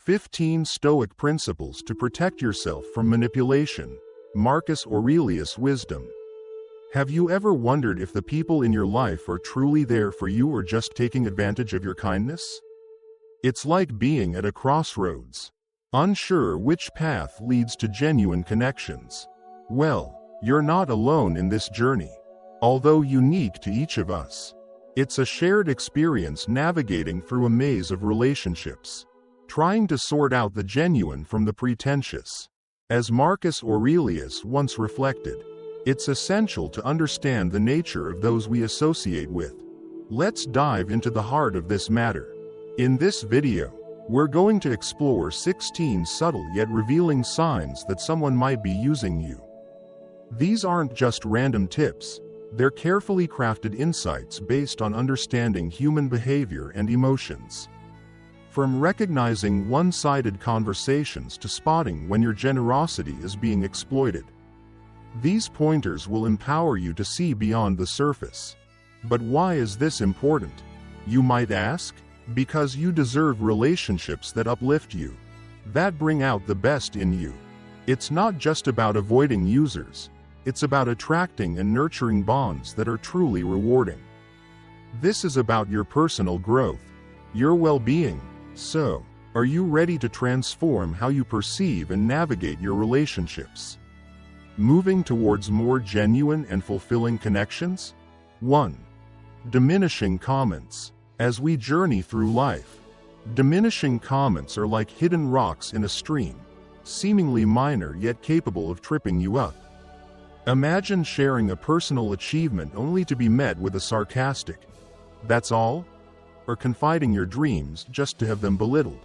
15 Stoic Principles to Protect Yourself from Manipulation. Marcus Aurelius Wisdom. Have you ever wondered if the people in your life are truly there for you or just taking advantage of your kindness? It's like being at a crossroads, unsure which path leads to genuine connections. Well, you're not alone in this journey. Although unique to each of us, it's a shared experience navigating through a maze of relationships, trying to sort out the genuine from the pretentious. As Marcus Aurelius once reflected, it's essential to understand the nature of those we associate with. Let's dive into the heart of this matter. In this video, we're going to explore 16 subtle yet revealing signs that someone might be using you. These aren't just random tips, they're carefully crafted insights based on understanding human behavior and emotions. From recognizing one-sided conversations to spotting when your generosity is being exploited. These pointers will empower you to see beyond the surface. But why is this important? You might ask. Because you deserve relationships that uplift you, that bring out the best in you. It's not just about avoiding users, it's about attracting and nurturing bonds that are truly rewarding. This is about your personal growth, your well-being. So, are you ready to transform how you perceive and navigate your relationships? Moving towards more genuine and fulfilling connections? 1. Diminishing comments. As we journey through life, diminishing comments are like hidden rocks in a stream, seemingly minor yet capable of tripping you up. Imagine sharing a personal achievement only to be met with a sarcastic, "That's all?" or confiding your dreams just to have them belittled.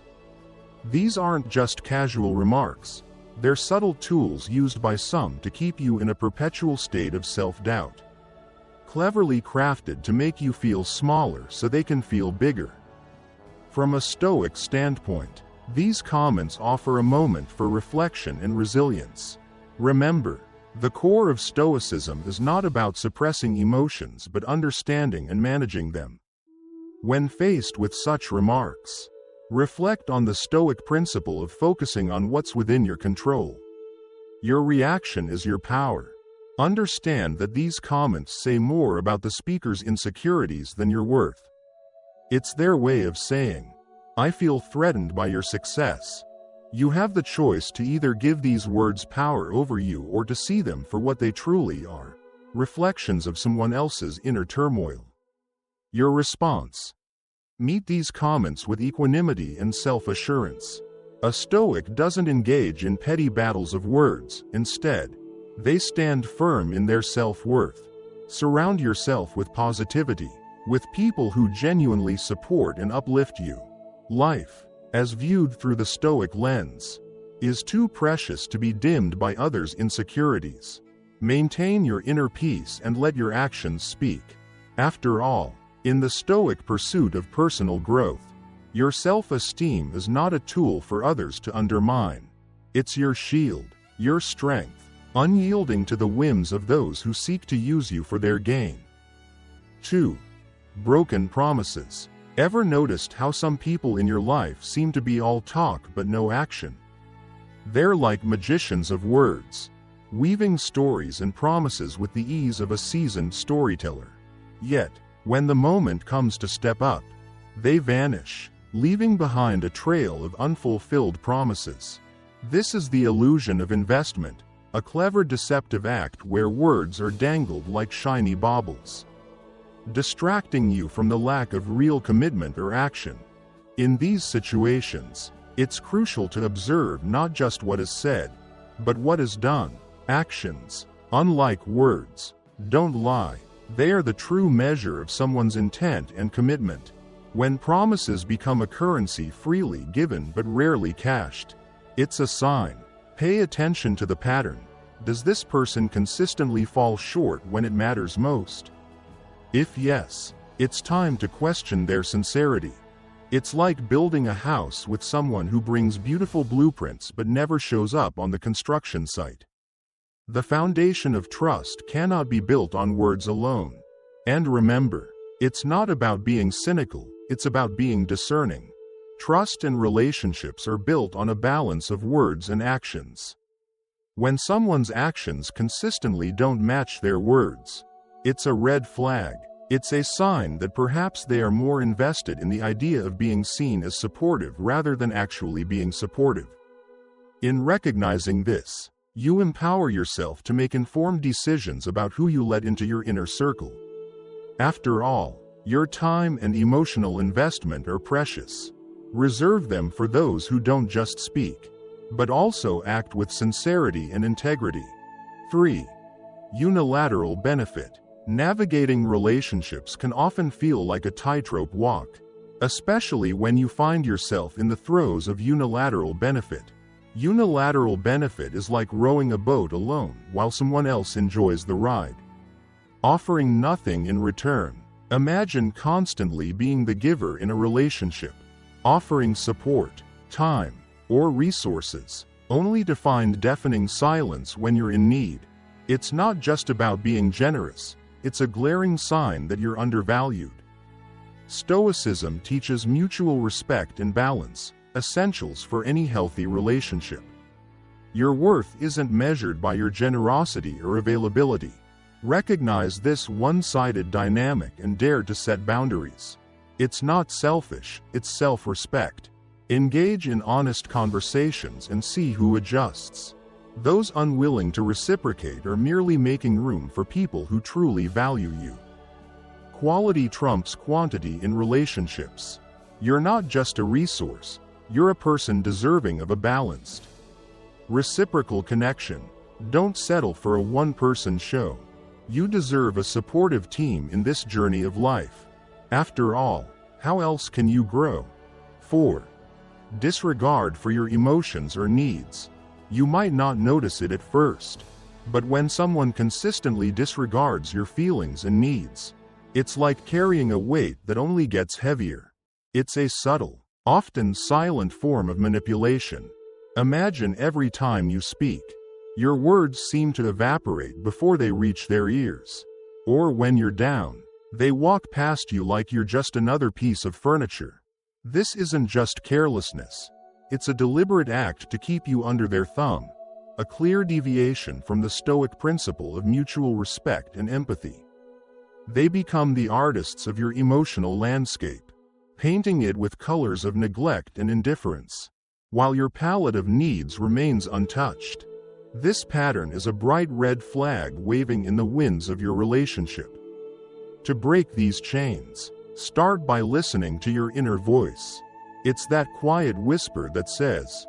These aren't just casual remarks, they're subtle tools used by some to keep you in a perpetual state of self-doubt. Cleverly crafted to make you feel smaller so they can feel bigger. From a Stoic standpoint, these comments offer a moment for reflection and resilience. Remember, the core of Stoicism is not about suppressing emotions but understanding and managing them. When faced with such remarks, reflect on the Stoic principle of focusing on what's within your control. Your reaction is your power. Understand that these comments say more about the speaker's insecurities than your worth. It's their way of saying, "I feel threatened by your success." You have the choice to either give these words power over you or to see them for what they truly are, reflections of someone else's inner turmoil. Your response. Meet these comments with equanimity and self-assurance. A Stoic doesn't engage in petty battles of words. Instead, they stand firm in their self-worth. Surround yourself with positivity, with people who genuinely support and uplift you. Life, as viewed through the Stoic lens, is too precious to be dimmed by others' insecurities. Maintain your inner peace and let your actions speak. After all, in the Stoic pursuit of personal growth, your self-esteem is not a tool for others to undermine. It's your shield, your strength, unyielding to the whims of those who seek to use you for their gain. 2. Broken promises. Ever noticed how some people in your life seem to be all talk but no action? They're like magicians of words, weaving stories and promises with the ease of a seasoned storyteller. Yet, when the moment comes to step up, they vanish, leaving behind a trail of unfulfilled promises. This is the illusion of investment, a clever deceptive act where words are dangled like shiny baubles, distracting you from the lack of real commitment or action. In these situations, it's crucial to observe not just what is said, but what is done. Actions, unlike words, don't lie. They are the true measure of someone's intent and commitment. When promises become a currency freely given but rarely cashed, it's a sign. Pay attention to the pattern. Does this person consistently fall short when it matters most? If yes, it's time to question their sincerity. It's like building a house with someone who brings beautiful blueprints but never shows up on the construction site. The foundation of trust cannot be built on words alone. And remember, it's not about being cynical, it's about being discerning. Trust and relationships are built on a balance of words and actions. When someone's actions consistently don't match their words, it's a red flag. It's a sign that perhaps they are more invested in the idea of being seen as supportive rather than actually being supportive. In recognizing this, you empower yourself to make informed decisions about who you let into your inner circle. After all, your time and emotional investment are precious. Reserve them for those who don't just speak, but also act with sincerity and integrity. 3. Unilateral benefit. Navigating relationships can often feel like a tightrope walk, especially when you find yourself in the throes of unilateral benefit. Unilateral benefit is like rowing a boat alone while someone else enjoys the ride, offering nothing in return. Imagine constantly being the giver in a relationship, offering support, time, or resources, only to find deafening silence when you're in need. It's not just about being generous, it's a glaring sign that you're undervalued. Stoicism teaches mutual respect and balance, essentials for any healthy relationship. Your worth isn't measured by your generosity or availability. Recognize this one-sided dynamic and dare to set boundaries. It's not selfish, it's self-respect. Engage in honest conversations and see who adjusts. Those unwilling to reciprocate are merely making room for people who truly value you. Quality trumps quantity in relationships. You're not just a resource, you're a person deserving of a balanced, reciprocal connection. Don't settle for a one-person show. You deserve a supportive team in this journey of life. After all, how else can you grow? 4. Disregard for your emotions or needs. You might not notice it at first, but when someone consistently disregards your feelings and needs, it's like carrying a weight that only gets heavier. It's a subtle, often silent form of manipulation. Imagine every time you speak, your words seem to evaporate before they reach their ears. Or when you're down, they walk past you like you're just another piece of furniture. This isn't just carelessness. It's a deliberate act to keep you under their thumb, a clear deviation from the Stoic principle of mutual respect and empathy. They become the artists of your emotional landscape, painting it with colors of neglect and indifference, while your palette of needs remains untouched. This pattern is a bright red flag waving in the winds of your relationship. To break these chains, start by listening to your inner voice. It's that quiet whisper that says,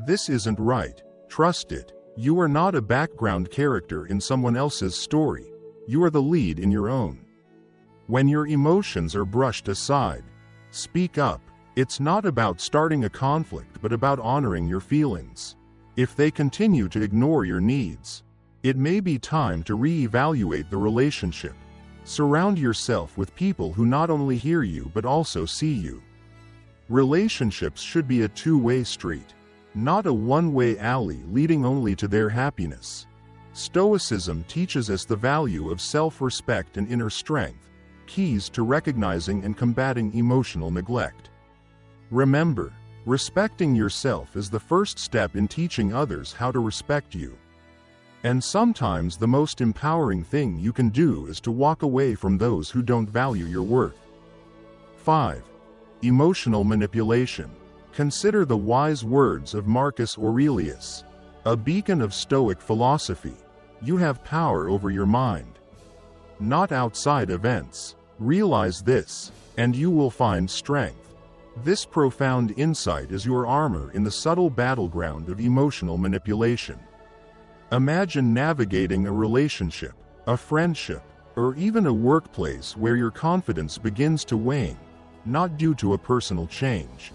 "This isn't right, trust it." You are not a background character in someone else's story, you are the lead in your own. When your emotions are brushed aside, speak up. It's not about starting a conflict but about honoring your feelings. If they continue to ignore your needs, it may be time to re-evaluate the relationship. Surround yourself with people who not only hear you but also see you. Relationships should be a two-way street, not a one-way alley leading only to their happiness. Stoicism teaches us the value of self-respect and inner strength, keys to recognizing and combating emotional neglect. Remember, respecting yourself is the first step in teaching others how to respect you. And sometimes the most empowering thing you can do is to walk away from those who don't value your worth. 5. Emotional manipulation. Consider the wise words of Marcus Aurelius, a beacon of Stoic philosophy. You have power over your mind, not outside events. Realize this, and you will find strength. This profound insight is your armor in the subtle battleground of emotional manipulation. Imagine navigating a relationship, a friendship, or even a workplace where your confidence begins to wane, not due to a personal change,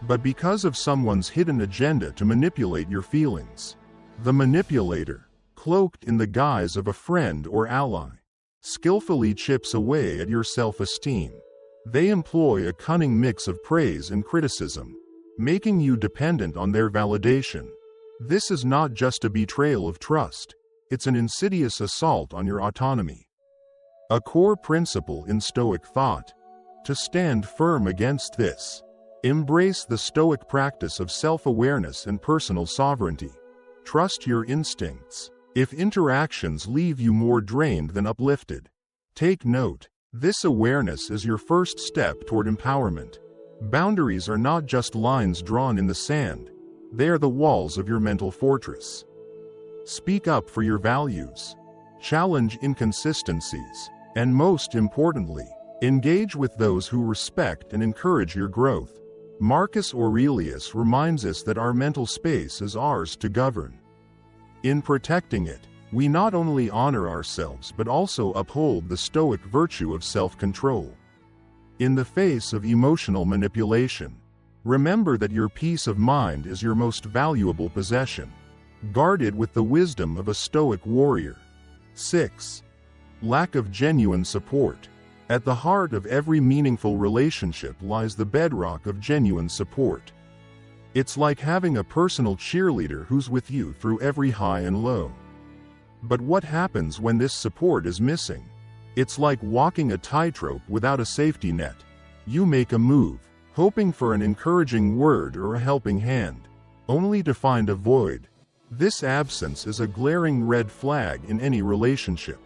but because of someone's hidden agenda to manipulate your feelings. The manipulator, cloaked in the guise of a friend or ally, skillfully chips away at your self-esteem. They employ a cunning mix of praise and criticism, making you dependent on their validation. This is not just a betrayal of trust, it's an insidious assault on your autonomy. A core principle in Stoic thought: to stand firm against this. Embrace the Stoic practice of self-awareness and personal sovereignty. Trust your instincts. If interactions leave you more drained than uplifted, take note. This awareness is your first step toward empowerment. Boundaries are not just lines drawn in the sand. They are the walls of your mental fortress. Speak up for your values. Challenge inconsistencies. And most importantly, engage with those who respect and encourage your growth. Marcus Aurelius reminds us that our mental space is ours to govern. In protecting it, we not only honor ourselves but also uphold the Stoic virtue of self-control. In the face of emotional manipulation, remember that your peace of mind is your most valuable possession. Guard it with the wisdom of a Stoic warrior. 6. Lack of genuine support. At the heart of every meaningful relationship lies the bedrock of genuine support. It's like having a personal cheerleader who's with you through every high and low. But what happens when this support is missing? It's like walking a tightrope without a safety net. You make a move, hoping for an encouraging word or a helping hand, only to find a void. This absence is a glaring red flag in any relationship,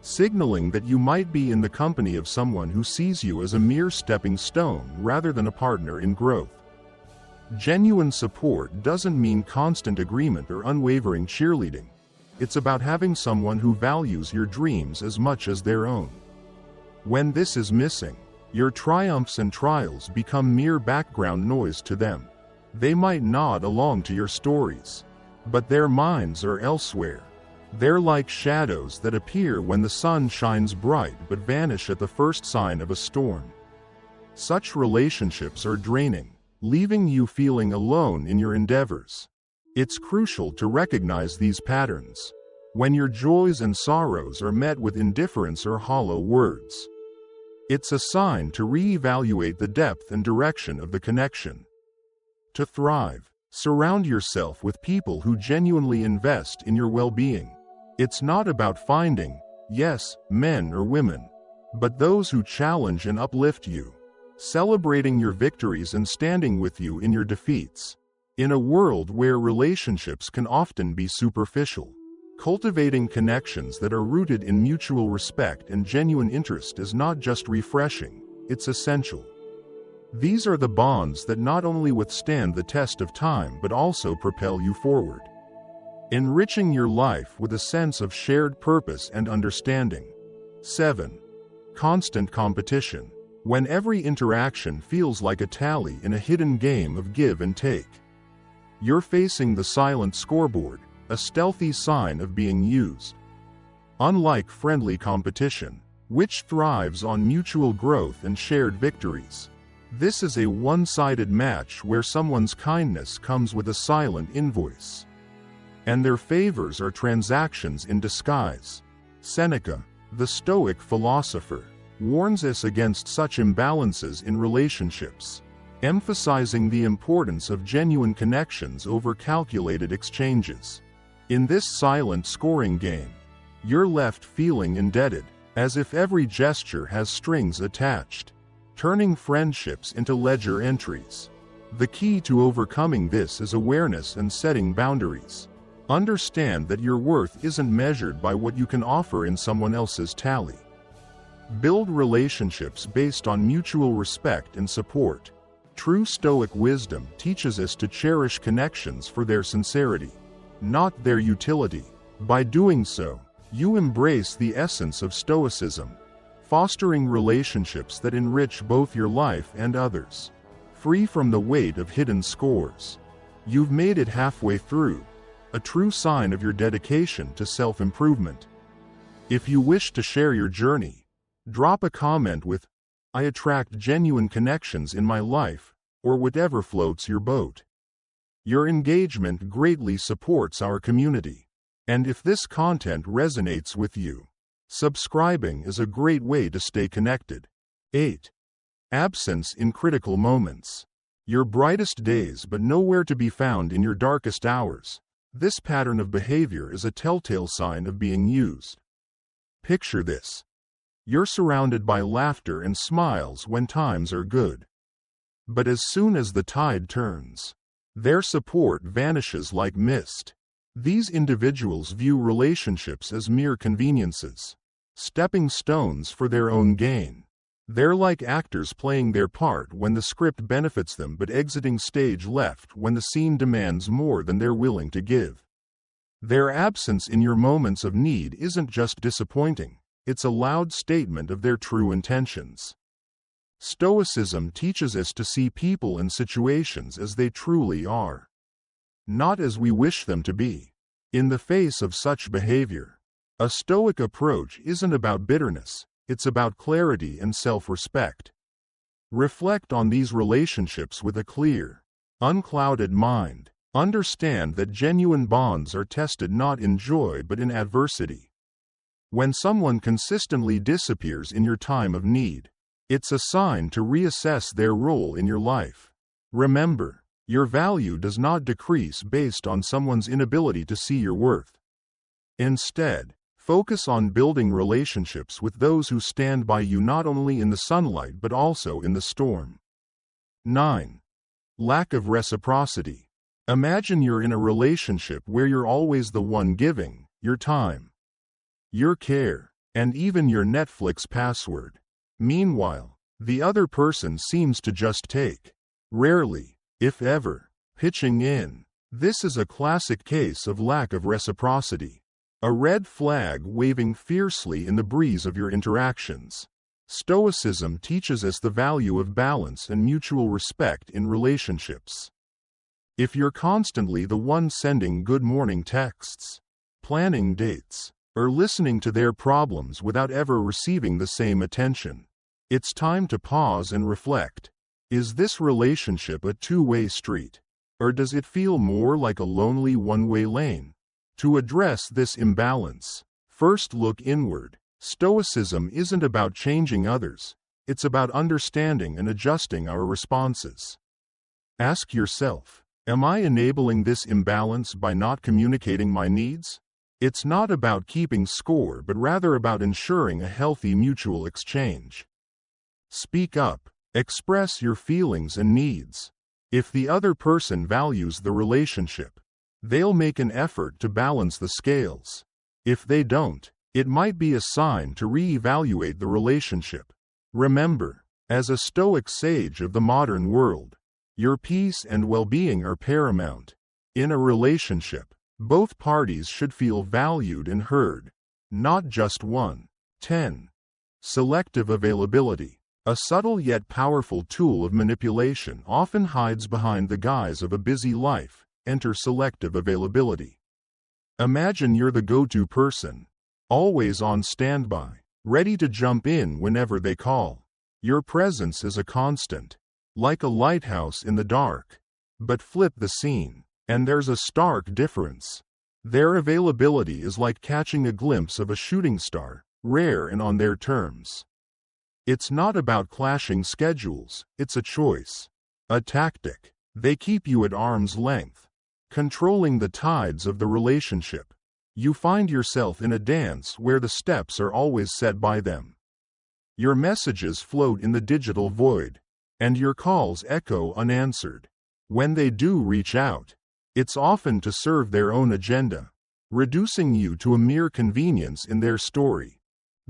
signaling that you might be in the company of someone who sees you as a mere stepping stone rather than a partner in growth. Genuine support doesn't mean constant agreement or unwavering cheerleading. It's about having someone who values your dreams as much as their own. When this is missing, your triumphs and trials become mere background noise to them. They might nod along to your stories, but their minds are elsewhere. They're like shadows that appear when the sun shines bright but vanish at the first sign of a storm. Such relationships are draining, leaving you feeling alone in your endeavors. It's crucial to recognize these patterns. When your joys and sorrows are met with indifference or hollow words, it's a sign to reevaluate the depth and direction of the connection. To thrive, surround yourself with people who genuinely invest in your well-being. It's not about finding, yes, men or women, but those who challenge and uplift you, celebrating your victories and standing with you in your defeats. In a world where relationships can often be superficial, cultivating connections that are rooted in mutual respect and genuine interest is not just refreshing, it's essential. These are the bonds that not only withstand the test of time but also propel you forward, enriching your life with a sense of shared purpose and understanding. 7. Constant competition. When every interaction feels like a tally in a hidden game of give and take, you're facing the silent scoreboard, a stealthy sign of being used. Unlike friendly competition, which thrives on mutual growth and shared victories, this is a one-sided match where someone's kindness comes with a silent invoice, and their favors are transactions in disguise. Seneca, the Stoic philosopher, warns us against such imbalances in relationships, emphasizing the importance of genuine connections over calculated exchanges. In this silent scoring game, you're left feeling indebted, as if every gesture has strings attached, turning friendships into ledger entries. The key to overcoming this is awareness and setting boundaries. Understand that your worth isn't measured by what you can offer in someone else's tally. Build relationships based on mutual respect and support. True Stoic wisdom teaches us to cherish connections for their sincerity, not their utility. By doing so, you embrace the essence of Stoicism, fostering relationships that enrich both your life and others. Free from the weight of hidden scores. You've made it halfway through, a true sign of your dedication to self-improvement. If you wish to share your journey, drop a comment with, "I attract genuine connections in my life," or whatever floats your boat. Your engagement greatly supports our community. And if this content resonates with you, subscribing is a great way to stay connected. 8. Absence in critical moments. Your brightest days but nowhere to be found in your darkest hours. This pattern of behavior is a telltale sign of being used. Picture this. You're surrounded by laughter and smiles when times are good, But as soon as the tide turns, their support vanishes like mist. These individuals view relationships as mere conveniences, stepping stones for their own gain. They're like actors playing their part when the script benefits them but exiting stage left when the scene demands more than they're willing to give. Their absence in your moments of need isn't just disappointing, it's a loud statement of their true intentions. Stoicism teaches us to see people and situations as they truly are, not as we wish them to be. In the face of such behavior, a Stoic approach isn't about bitterness, it's about clarity and self-respect. Reflect on these relationships with a clear, unclouded mind. Understand that genuine bonds are tested not in joy but in adversity. When someone consistently disappears in your time of need, it's a sign to reassess their role in your life. Remember, your value does not decrease based on someone's inability to see your worth. Instead, focus on building relationships with those who stand by you not only in the sunlight but also in the storm. 9. Lack of reciprocity. Imagine you're in a relationship where you're always the one giving your time, your care, and even your Netflix password. Meanwhile, the other person seems to just take, rarely, if ever, pitching in. This is a classic case of lack of reciprocity, a red flag waving fiercely in the breeze of your interactions. Stoicism teaches us the value of balance and mutual respect in relationships. If you're constantly the one sending good morning texts, planning dates, or listening to their problems without ever receiving the same attention, it's time to pause and reflect. Is this relationship a two-way street, or does it feel more like a lonely one-way lane? To address this imbalance, first look inward. Stoicism isn't about changing others, it's about understanding and adjusting our responses. Ask yourself, am I enabling this imbalance by not communicating my needs? It's not about keeping score but rather about ensuring a healthy mutual exchange. Speak up. Express your feelings and needs. If the other person values the relationship, they'll make an effort to balance the scales. If they don't, it might be a sign to re-evaluate the relationship. Remember, as a Stoic sage of the modern world, your peace and well-being are paramount. In a relationship, both parties should feel valued and heard, not just one. 10. Selective availability. A subtle yet powerful tool of manipulation often hides behind the guise of a busy life. Enter selective availability. Imagine you're the go-to person, always on standby, ready to jump in whenever they call. Your presence is a constant, like a lighthouse in the dark. But flip the scene, and there's a stark difference. Their availability is like catching a glimpse of a shooting star, rare and on their terms. It's not about clashing schedules, it's a choice, a tactic. They keep you at arm's length, controlling the tides of the relationship. You find yourself in a dance where the steps are always set by them. Your messages float in the digital void, and your calls echo unanswered. When they do reach out, it's often to serve their own agenda, reducing you to a mere convenience in their story.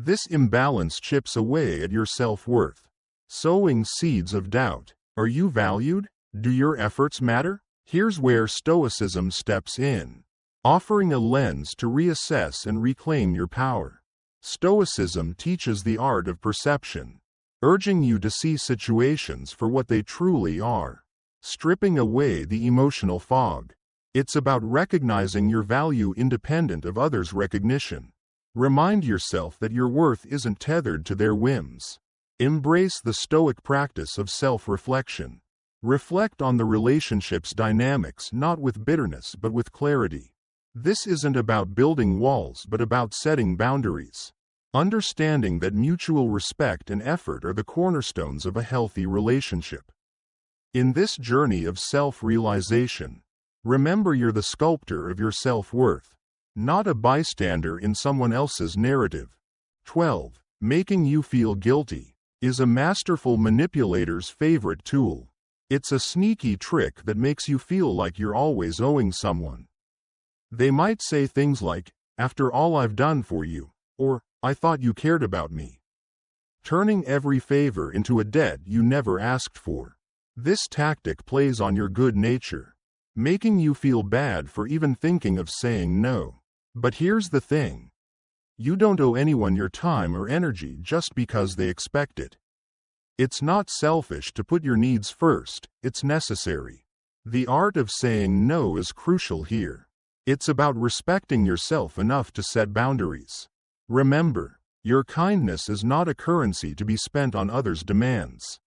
This imbalance chips away at your self-worth, sowing seeds of doubt. Are you valued? Do your efforts matter? Here's where Stoicism steps in, offering a lens to reassess and reclaim your power. Stoicism teaches the art of perception, urging you to see situations for what they truly are, stripping away the emotional fog. It's about recognizing your value independent of others' recognition. Remind yourself that your worth isn't tethered to their whims. Embrace the Stoic practice of self-reflection. Reflect on the relationship's dynamics not with bitterness but with clarity. This isn't about building walls but about setting boundaries, understanding that mutual respect and effort are the cornerstones of a healthy relationship. In this journey of self-realization, remember you're the sculptor of your self-worth, not a bystander in someone else's narrative. 12. Making you feel guilty is a masterful manipulator's favorite tool. It's a sneaky trick that makes you feel like you're always owing someone. They might say things like, "After all I've done for you," or "I thought you cared about me," turning every favor into a debt you never asked for. This tactic plays on your good nature, making you feel bad for even thinking of saying no. But here's the thing. You don't owe anyone your time or energy just because they expect it. It's not selfish to put your needs first, it's necessary. The art of saying no is crucial here. It's about respecting yourself enough to set boundaries. Remember, your kindness is not a currency to be spent on others' demands.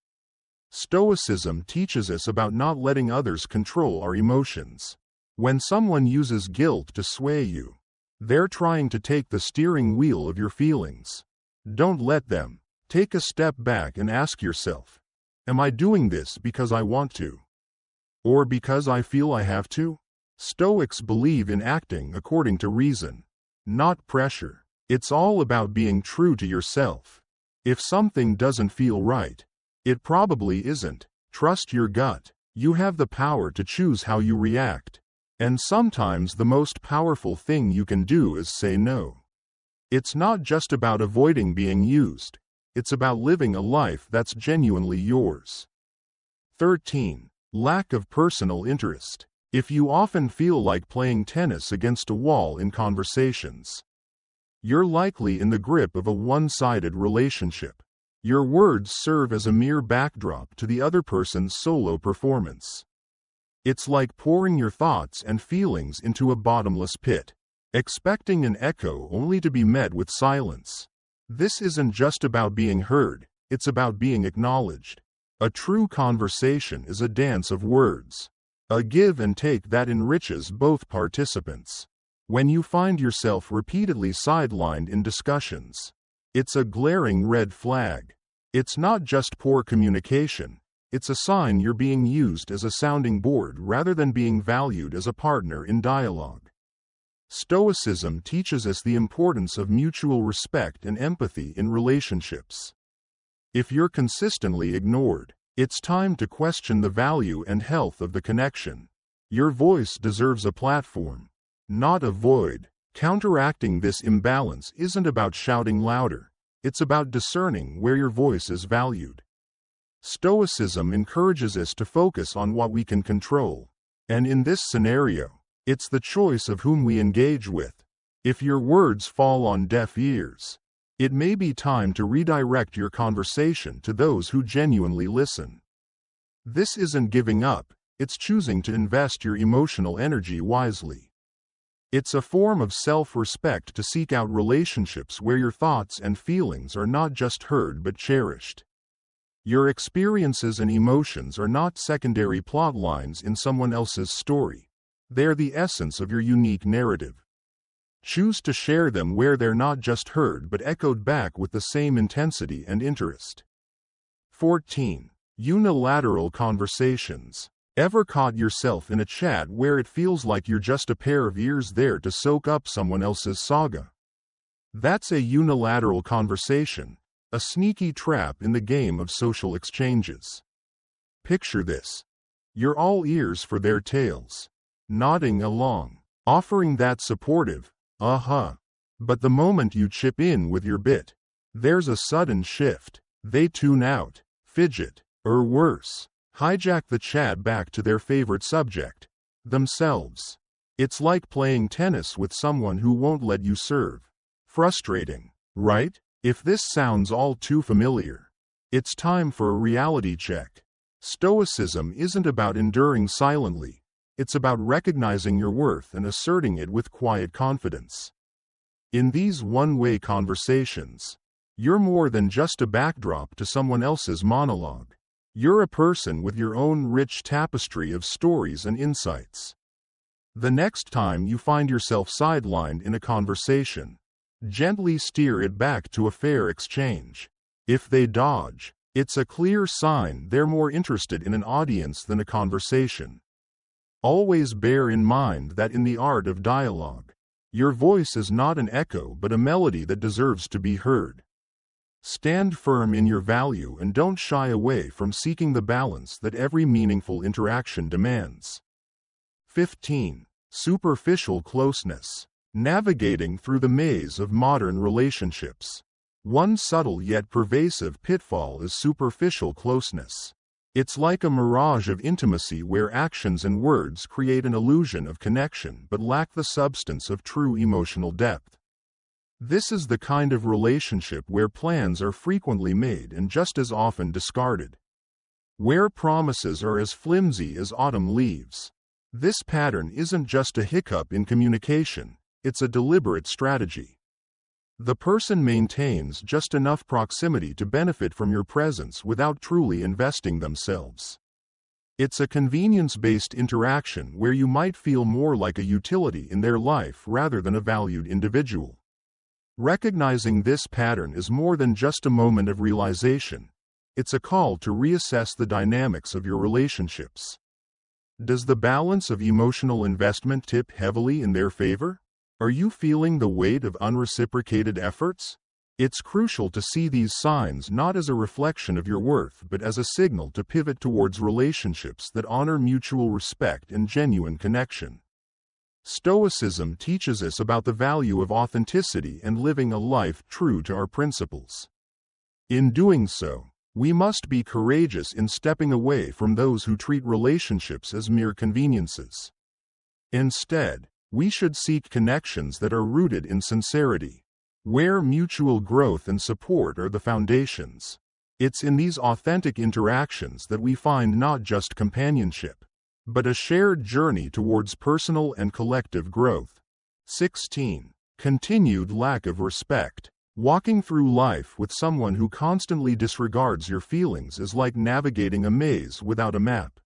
Stoicism teaches us about not letting others control our emotions. When someone uses guilt to sway you, they're trying to take the steering wheel of your feelings. Don't let them. Take a step back and ask yourself, am I doing this because I want to? Or because I feel I have to? Stoics believe in acting according to reason, not pressure. It's all about being true to yourself. If something doesn't feel right, it probably isn't. Trust your gut. You have the power to choose how you react. And sometimes the most powerful thing you can do is say no. It's not just about avoiding being used. It's about living a life that's genuinely yours. 13. Lack of personal interest. If you often feel like playing tennis against a wall in conversations, you're likely in the grip of a one-sided relationship. Your words serve as a mere backdrop to the other person's solo performance. It's like pouring your thoughts and feelings into a bottomless pit, expecting an echo only to be met with silence. This isn't just about being heard, it's about being acknowledged. A true conversation is a dance of words, a give and take that enriches both participants. When you find yourself repeatedly sidelined in discussions, it's a glaring red flag. It's not just poor communication, it's a sign you're being used as a sounding board rather than being valued as a partner in dialogue. Stoicism teaches us the importance of mutual respect and empathy in relationships. If you're consistently ignored, it's time to question the value and health of the connection. Your voice deserves a platform, not a void. Counteracting this imbalance isn't about shouting louder, it's about discerning where your voice is valued. Stoicism encourages us to focus on what we can control, and in this scenario, it's the choice of whom we engage with. If your words fall on deaf ears, it may be time to redirect your conversation to those who genuinely listen. This isn't giving up, it's choosing to invest your emotional energy wisely. It's a form of self-respect to seek out relationships where your thoughts and feelings are not just heard but cherished. Your experiences and emotions are not secondary plot lines in someone else's story. They're the essence of your unique narrative. Choose to share them where they're not just heard but echoed back with the same intensity and interest. 14. Unilateral conversations. Ever caught yourself in a chat where it feels like you're just a pair of ears there to soak up someone else's saga? That's a unilateral conversation, a sneaky trap in the game of social exchanges. Picture this. You're all ears for their tales, nodding along, offering that supportive, but the moment you chip in with your bit, there's a sudden shift. They tune out, fidget, or worse, hijack the chat back to their favorite subject, themselves. It's like playing tennis with someone who won't let you serve. Frustrating, right? If this sounds all too familiar, it's time for a reality check. Stoicism isn't about enduring silently. It's about recognizing your worth and asserting it with quiet confidence. In these one-way conversations, you're more than just a backdrop to someone else's monologue. You're a person with your own rich tapestry of stories and insights. The next time you find yourself sidelined in a conversation, gently steer it back to a fair exchange. If they dodge, it's a clear sign they're more interested in an audience than a conversation. Always bear in mind that in the art of dialogue, your voice is not an echo but a melody that deserves to be heard. Stand firm in your value and don't shy away from seeking the balance that every meaningful interaction demands. 15. Superficial closeness. Navigating through the maze of modern relationships. One subtle yet pervasive pitfall is superficial closeness. It's like a mirage of intimacy where actions and words create an illusion of connection but lack the substance of true emotional depth. This is the kind of relationship where plans are frequently made and just as often discarded. Where promises are as flimsy as autumn leaves. This pattern isn't just a hiccup in communication, it's a deliberate strategy. The person maintains just enough proximity to benefit from your presence without truly investing themselves. It's a convenience-based interaction where you might feel more like a utility in their life rather than a valued individual. Recognizing this pattern is more than just a moment of realization. It's a call to reassess the dynamics of your relationships. Does the balance of emotional investment tip heavily in their favor? Are you feeling the weight of unreciprocated efforts? It's crucial to see these signs not as a reflection of your worth but as a signal to pivot towards relationships that honor mutual respect and genuine connection. Stoicism teaches us about the value of authenticity and living a life true to our principles. In doing so, we must be courageous in stepping away from those who treat relationships as mere conveniences. Instead, we should seek connections that are rooted in sincerity, where mutual growth and support are the foundations. It's in these authentic interactions that we find not just companionship, but a shared journey towards personal and collective growth. 16. Continued lack of respect. Walking through life with someone who constantly disregards your feelings is like navigating a maze without a map.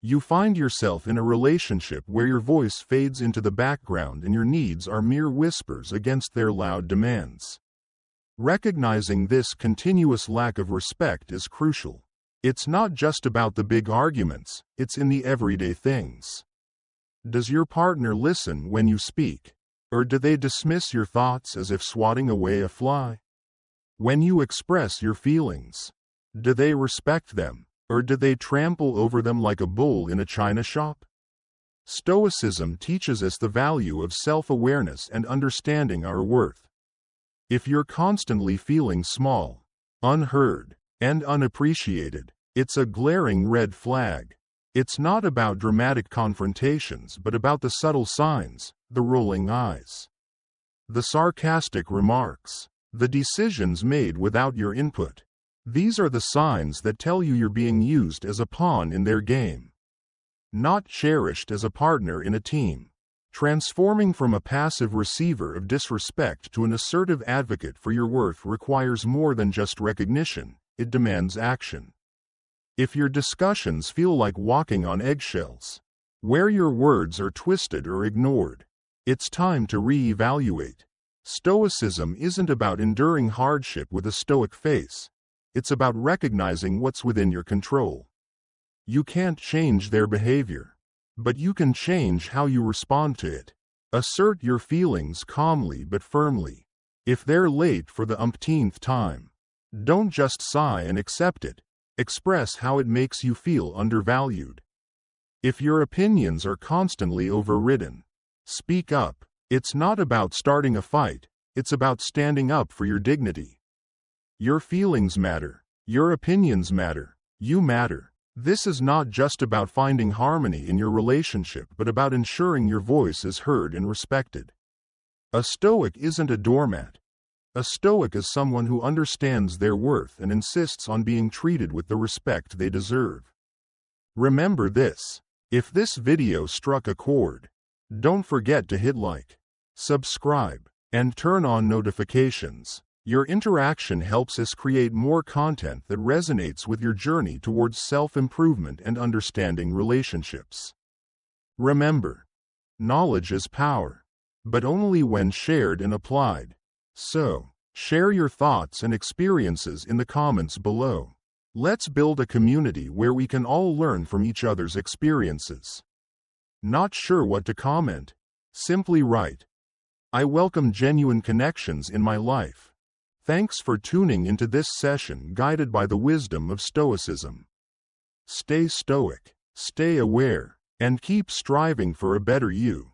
You find yourself in a relationship where your voice fades into the background and your needs are mere whispers against their loud demands. Recognizing this continuous lack of respect is crucial. It's not just about the big arguments, it's in the everyday things. Does your partner listen when you speak? Or do they dismiss your thoughts as if swatting away a fly? When you express your feelings, do they respect them, or do they trample over them like a bull in a china shop? Stoicism teaches us the value of self-awareness and understanding our worth. If you're constantly feeling small, unheard, and unappreciated, it's a glaring red flag. It's not about dramatic confrontations but about the subtle signs, the rolling eyes, the sarcastic remarks, the decisions made without your input. These are the signs that tell you you're being used as a pawn in their game, not cherished as a partner in a team. Transforming from a passive receiver of disrespect to an assertive advocate for your worth requires more than just recognition. It demands action. If your discussions feel like walking on eggshells, where your words are twisted or ignored, it's time to re-evaluate. Stoicism isn't about enduring hardship with a stoic face. It's about recognizing what's within your control. You can't change their behavior, but you can change how you respond to it. Assert your feelings calmly but firmly. If they're late for the umpteenth time, don't just sigh and accept it. Express how it makes you feel undervalued. If your opinions are constantly overridden, speak up. It's not about starting a fight, it's about standing up for your dignity. Your feelings matter. Your opinions matter. You matter. This is not just about finding harmony in your relationship but about ensuring your voice is heard and respected. A Stoic isn't a doormat. A Stoic is someone who understands their worth and insists on being treated with the respect they deserve. Remember this: if this video struck a chord, don't forget to hit like, subscribe, and turn on notifications. Your interaction helps us create more content that resonates with your journey towards self-improvement and understanding relationships. Remember, knowledge is power, but only when shared and applied. So, share your thoughts and experiences in the comments below. Let's build a community where we can all learn from each other's experiences. Not sure what to comment? Simply write, "I welcome genuine connections in my life." Thanks for tuning into this session guided by the wisdom of Stoicism. Stay stoic, stay aware, and keep striving for a better you.